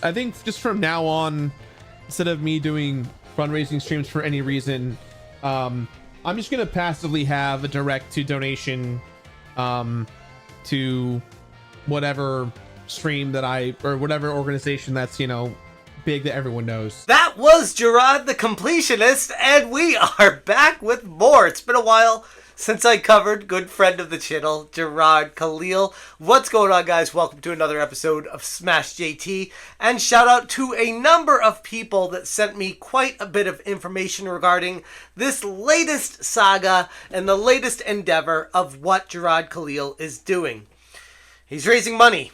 I think just from now on, instead of me doing fundraising streams for any reason, I'm just gonna passively have a direct to donation to whatever stream that or whatever organization that's, you know, big that everyone knows. That was Jirard the Completionist, and we are back with more. It's been a while since I covered good friend of the channel, Jirard Khalil. What's going on, guys? Welcome to another episode of Smash JT, and shout out to a number of people that sent me quite a bit of information regarding this latest saga and the latest endeavor of what Jirard Khalil is doing. He's raising money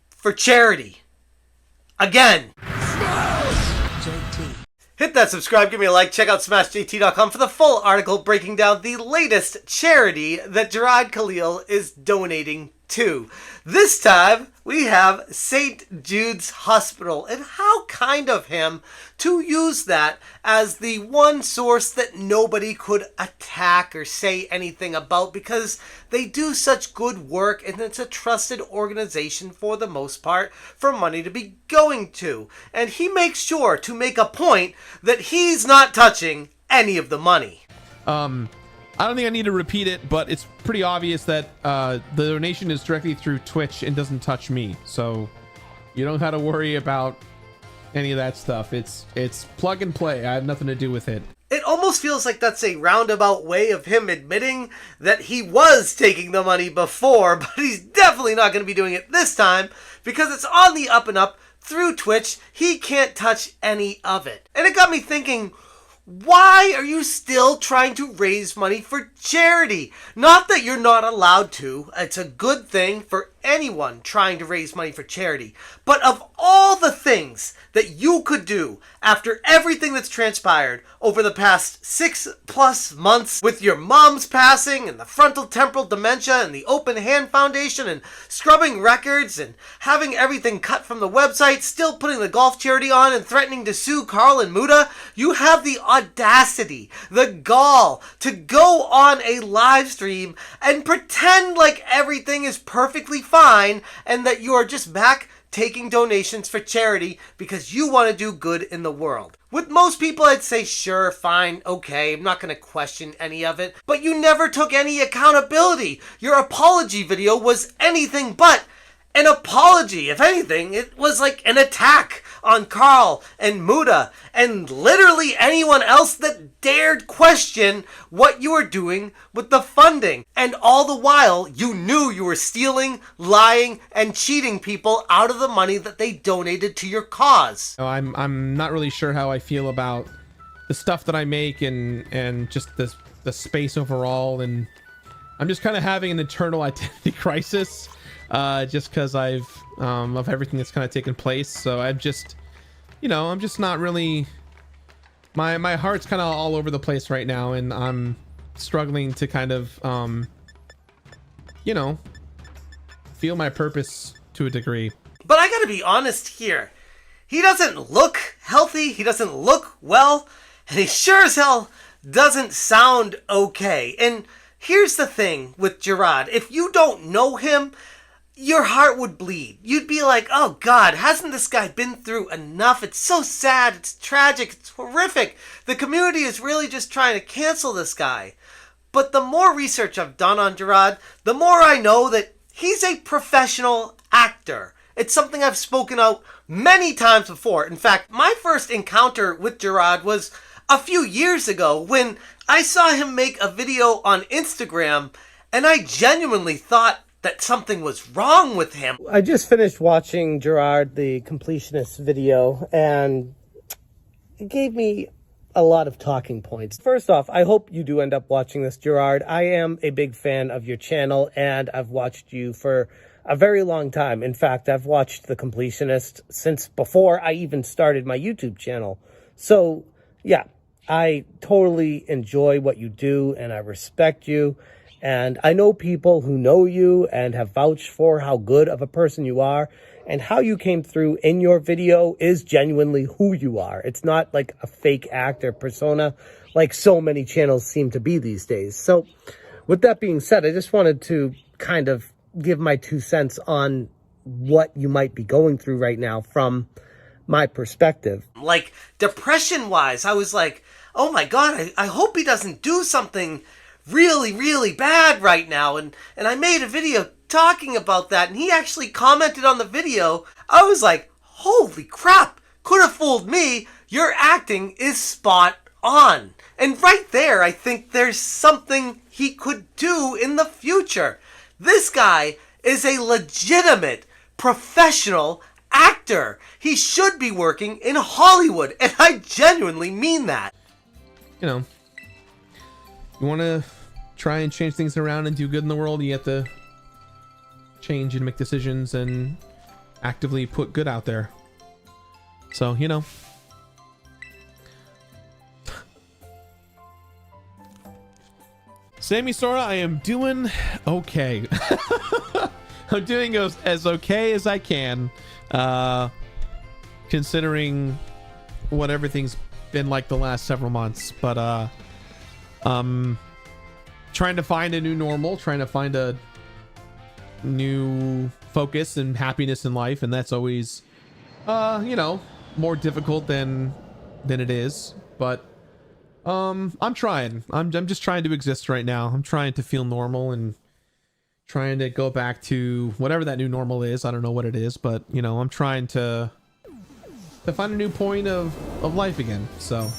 for charity. Again. Hit that subscribe, give me a like, check out smashjt.com for the full article breaking down the latest charity that Jirard Khalil is donating to. This time, we have St. Jude's Hospital, and how kind of him to use that as the one source that nobody could attack or say anything about, because they do such good work and it's a trusted organization for the most part for money to be going to. And he makes sure to make a point that he's not touching any of the money. I don't think I need to repeat it, but it's pretty obvious that the donation is directly through Twitch and doesn't touch me. So you don't have to worry about any of that stuff. It's plug and play. I have nothing to do with it. It almost feels like that's a roundabout way of him admitting that he was taking the money before, but he's definitely not going to be doing it this time because it's on the up and up through Twitch. He can't touch any of it. And it got me thinking, why are you still trying to raise money for charity? Not that you're not allowed to. It's a good thing for anyone trying to raise money for charity. But of all the things that you could do after everything that's transpired over the past 6+ months with your mom's passing and the frontal temporal dementia and the Open Hand Foundation and scrubbing records and having everything cut from the website, still putting the golf charity on and threatening to sue Carl and Muda, you have the audacity, the gall to go on a live stream and pretend like everything is perfectly fine and that you are just back taking donations for charity because you want to do good in the world. With most people, I'd say, sure, fine, okay, I'm not going to question any of it, but you never took any accountability. Your apology video was anything but an apology. If anything, it was like an attack on Carl and Muda and literally anyone else that dared question what you were doing with the funding. And all the while, you knew you were stealing, lying, and cheating people out of the money that they donated to your cause. I'm not really sure how I feel about the stuff that I make and just the space overall, and I'm just kind of having an internal identity crisis. Just because of everything that's kind of taken place. So I'm just, I'm just not really, my heart's kind of all over the place right now, and I'm struggling to kind of, feel my purpose to a degree. But I gotta be honest here. He doesn't look healthy, he doesn't look well, and he sure as hell doesn't sound okay. And here's the thing with Jirard. If you don't know him, your heart would bleed. You'd be like, oh God, hasn't this guy been through enough? It's so sad, it's tragic, it's horrific. The community is really just trying to cancel this guy. But the more research I've done on Jirard, the more I know that he's a professional actor. It's something I've spoken out many times before. In fact, my first encounter with Jirard was a few years ago when I saw him make a video on Instagram, and I genuinely thought that something was wrong with him. I just finished watching Jirard the Completionist video, and it gave me a lot of talking points. First off, I hope you do end up watching this, Jirard. I am a big fan of your channel, and I've watched you for a very long time. In fact, I've watched The Completionist since before I even started my YouTube channel. So, yeah, I totally enjoy what you do, and I respect you. And I know people who know you and have vouched for how good of a person you are, and how you came through in your video is genuinely who you are. It's not like a fake act or persona like so many channels seem to be these days. So with that being said, I just wanted to kind of give my 2 cents on what you might be going through right now from my perspective. Like, depression-wise, I was like, oh my god, I hope he doesn't do something really, really bad right now. And I made a video talking about that, and he actually commented on the video. I was like, holy crap, could have fooled me. Your acting is spot on. And right there, I think there's something he could do in the future. This guy is a legitimate professional actor. He should be working in Hollywood, and I genuinely mean that. You know, you want to try and change things around and do good in the world, you have to change and make decisions and actively put good out there. So, you know. Sammy Sora, I am doing okay. I'm doing as okay as I can, considering what everything's been like the last several months. But trying to find a new normal, trying to find a new focus and happiness in life, and that's always you know, more difficult than it is. But I'm trying. I'm just trying to exist right now. I'm trying to feel normal and trying to go back to whatever that new normal is. I don't know what it is, but you know, I'm trying to find a new point of life again. So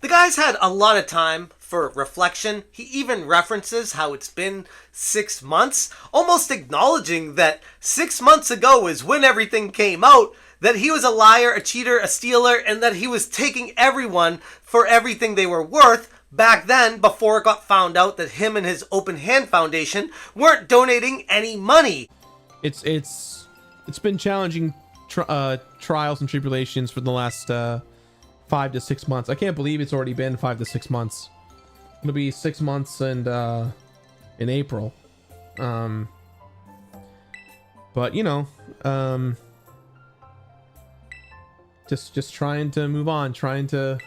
the guy's had a lot of time for reflection. He even references how it's been 6 months, almost acknowledging that 6 months ago is when everything came out, that he was a liar, a cheater, a stealer, and that he was taking everyone for everything they were worth back then, before it got found out that him and his Open Hand Foundation weren't donating any money. It's been challenging trials and tribulations for the last 5 to 6 months. I can't believe it's already been 5 to 6 months. It'll be 6 months and in April. But you know, just trying to move on, trying to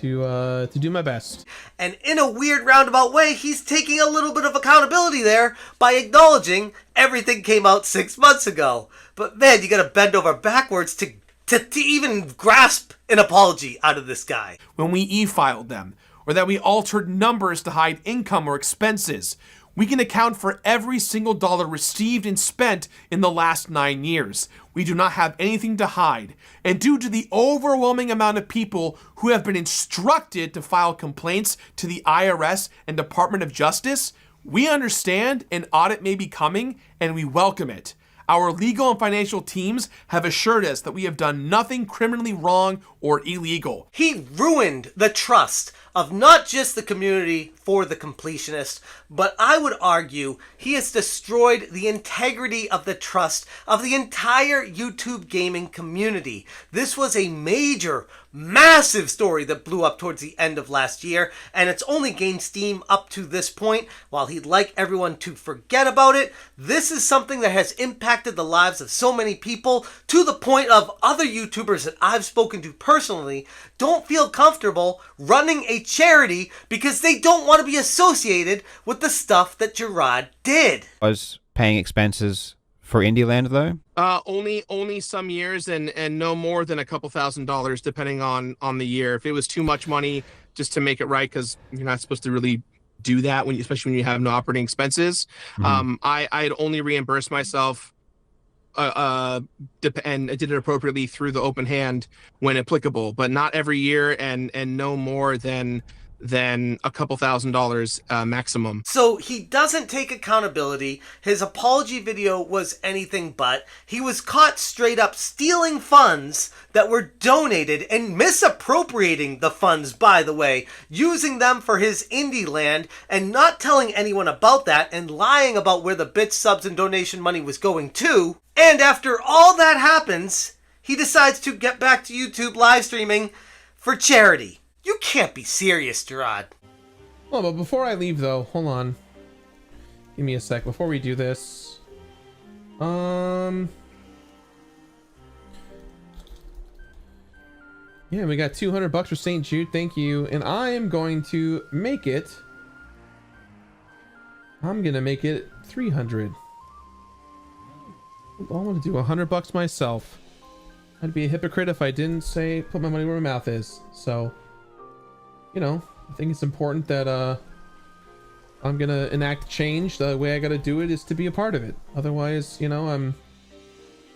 do my best. And in a weird roundabout way, he's taking a little bit of accountability there by acknowledging everything came out 6 months ago. But man, you gotta bend over backwards to even grasp an apology out of this guy. When we e-filed them, or that we altered numbers to hide income or expenses, we can account for every single dollar received and spent in the last 9 years. We do not have anything to hide. And due to the overwhelming amount of people who have been instructed to file complaints to the IRS and Department of Justice, we understand an audit may be coming and we welcome it. Our legal and financial teams have assured us that we have done nothing criminally wrong or illegal. He ruined the trust of not just the community for the completionist, but I would argue he has destroyed the integrity of the trust of the entire YouTube gaming community. This was a major, massive story that blew up towards the end of last year, and it's only gained steam up to this point. While he'd like everyone to forget about it, this is something that has impacted the lives of so many people, to the point of other YouTubers that I've spoken to personally don't feel comfortable running a charity because they don't want to be associated with the stuff that Jirard did. I was paying expenses for Indieland though? Only some years, and no more than a couple $1,000s depending on the year. If it was too much money, just to make it right, because you're not supposed to really do that especially when you have no operating expenses. Mm-hmm. I'd only reimburse myself and I did it appropriately through the Open Hand when applicable, but not every year, and no more than a couple $1,000s maximum. So he doesn't take accountability. His apology video was anything but. He was caught straight up stealing funds that were donated and misappropriating the funds, by the way, using them for his indie land and not telling anyone about that, and lying about where the bits, subs, and donation money was going to. And after all that happens, he decides to get back to YouTube live streaming for charity. You can't be serious, Jirard. Oh, but before I leave, though, hold on. Give me a sec. Before we do this, yeah, we got $200 for St. Jude. Thank you. And I am going to make it. I'm gonna make it 300. I want to do $100 myself. I'd be a hypocrite if I didn't say put my money where my mouth is. So, you know, I think it's important that I'm gonna enact change. The way I gotta do it is to be a part of it. Otherwise, you know,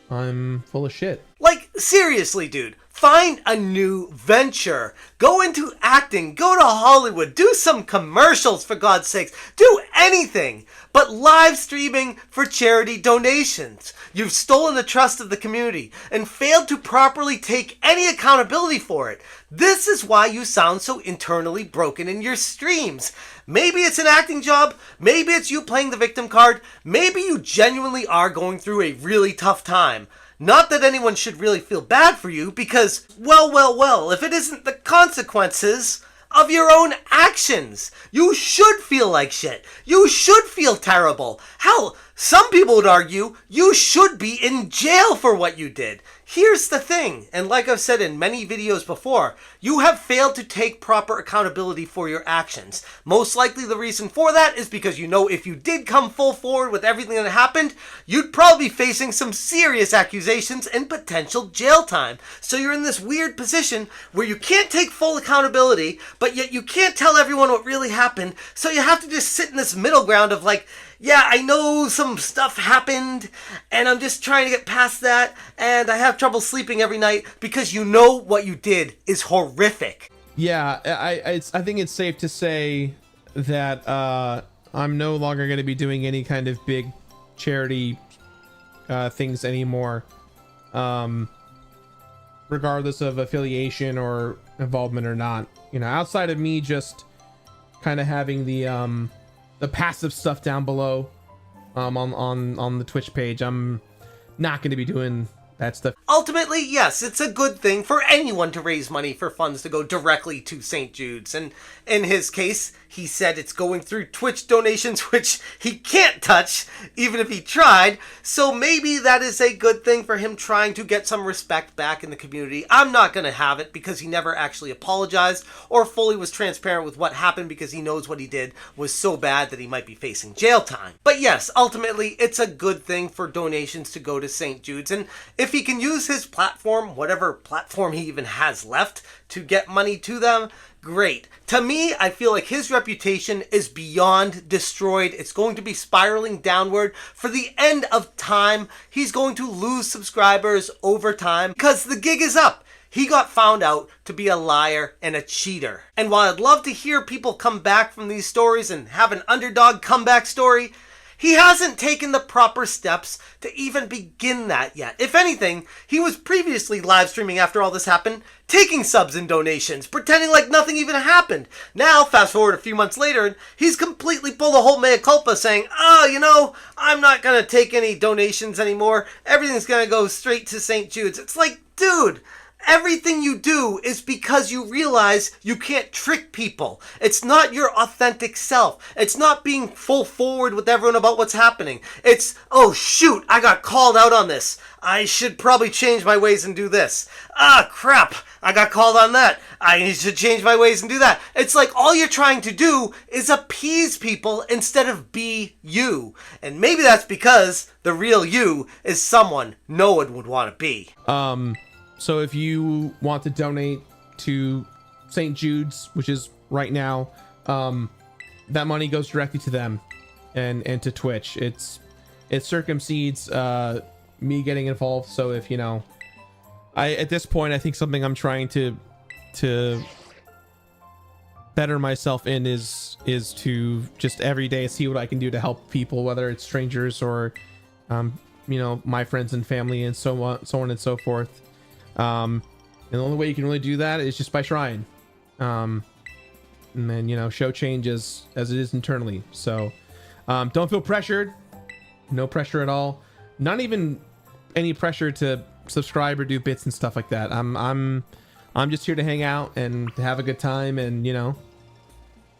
I'm full of shit. Like, seriously, dude. Find a new venture. Go into acting. Go to Hollywood. Do some commercials, for God's sakes. Do anything but live streaming for charity donations. You've stolen the trust of the community and failed to properly take any accountability for it. This is why you sound so internally broken in your streams. Maybe it's an acting job. Maybe it's you playing the victim card. Maybe you genuinely are going through a really tough time. Not that anyone should really feel bad for you because, well, if it isn't the consequences of your own actions, you should feel like shit. You should feel terrible. Hell, some people would argue you should be in jail for what you did. Here's the thing, and like I've said in many videos before, you have failed to take proper accountability for your actions. Most likely the reason for that is because you know if you did come full forward with everything that happened, you'd probably be facing some serious accusations and potential jail time. So you're in this weird position where you can't take full accountability, but yet you can't tell everyone what really happened, so you have to just sit in this middle ground of like, yeah, I know some stuff happened, and I'm just trying to get past that, and I have trouble sleeping every night because you know what you did is horrific. Yeah, I think it's safe to say that I'm no longer going to be doing any kind of big charity things anymore, regardless of affiliation or involvement or not. You know, outside of me just kind of having the passive stuff down below on the Twitch page, I'm not going to be doing that stuff. Ultimately, yes, it's a good thing for anyone to raise money for funds to go directly to St. Jude's. And in his case, he said it's going through Twitch donations, which he can't touch, even if he tried. So maybe that is a good thing for him trying to get some respect back in the community. I'm not going to have it because he never actually apologized or fully was transparent with what happened because he knows what he did was so bad that he might be facing jail time. But yes, ultimately, it's a good thing for donations to go to St. Jude's. And if he can use his platform, whatever platform he even has left, to get money to them, great. To me, I feel like his reputation is beyond destroyed. It's going to be spiraling downward for the end of time. He's going to lose subscribers over time because the gig is up. He got found out to be a liar and a cheater. And while I'd love to hear people come back from these stories and have an underdog comeback story, he hasn't taken the proper steps to even begin that yet. If anything, he was previously live streaming after all this happened, taking subs and donations, pretending like nothing even happened. Now, fast forward a few months later, he's completely pulled a whole mea culpa saying, oh, you know, I'm not going to take any donations anymore. Everything's going to go straight to St. Jude's. It's like, dude, everything you do is because you realize you can't trick people. It's not your authentic self. It's not being full forward with everyone about what's happening. It's, oh shoot, I got called out on this. I should probably change my ways and do this. Ah, crap, I got called on that. I should change my ways and do that. It's like all you're trying to do is appease people instead of be you. And maybe that's because the real you is someone no one would want to be. So if you want to donate to St. Jude's, which is right now, that money goes directly to them and to Twitch. It circumcedes me getting involved. So if, you know, at this point, I think something I'm trying to better myself in is to just every day see what I can do to help people, whether it's strangers or, you know, my friends and family and so on and so forth. And the only way you can really do that is just by trying, and then, you know, show change as it is internally. So don't feel pressured. No pressure at all. Not even any pressure to subscribe or do bits and stuff like that. I'm just here to hang out and to have a good time and, you know,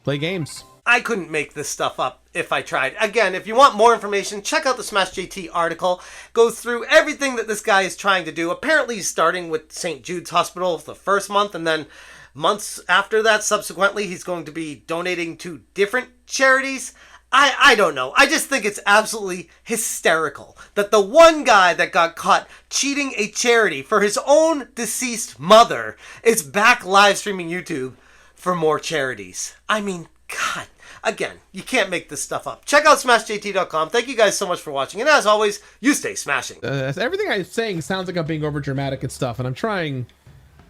play games. I couldn't make this stuff up if I tried. Again, if you want more information, check out the Smash JT article. Goes through everything that this guy is trying to do. Apparently he's starting with St. Jude's Hospital the first month, and then months after that, subsequently, he's going to be donating to different charities. I don't know. I just think it's absolutely hysterical that the one guy that got caught cheating a charity for his own deceased mother is back live streaming YouTube for more charities. I mean, God. Again, you can't make this stuff up. Check out smashjt.com. Thank you guys so much for watching. And as always, you stay smashing. Everything I'm saying sounds like I'm being over dramatic and stuff, and I'm trying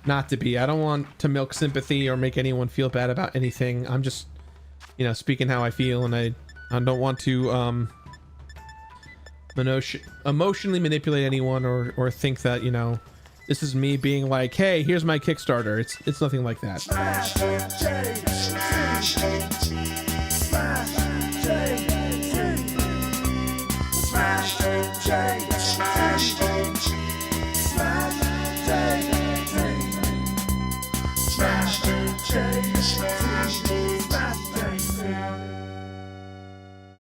not to be. I don't want to milk sympathy or make anyone feel bad about anything. I'm just, you know, speaking how I feel, and I don't want to emotionally manipulate anyone or think that, you know, this is me being like, hey, here's my Kickstarter. It's nothing like that. Smash J.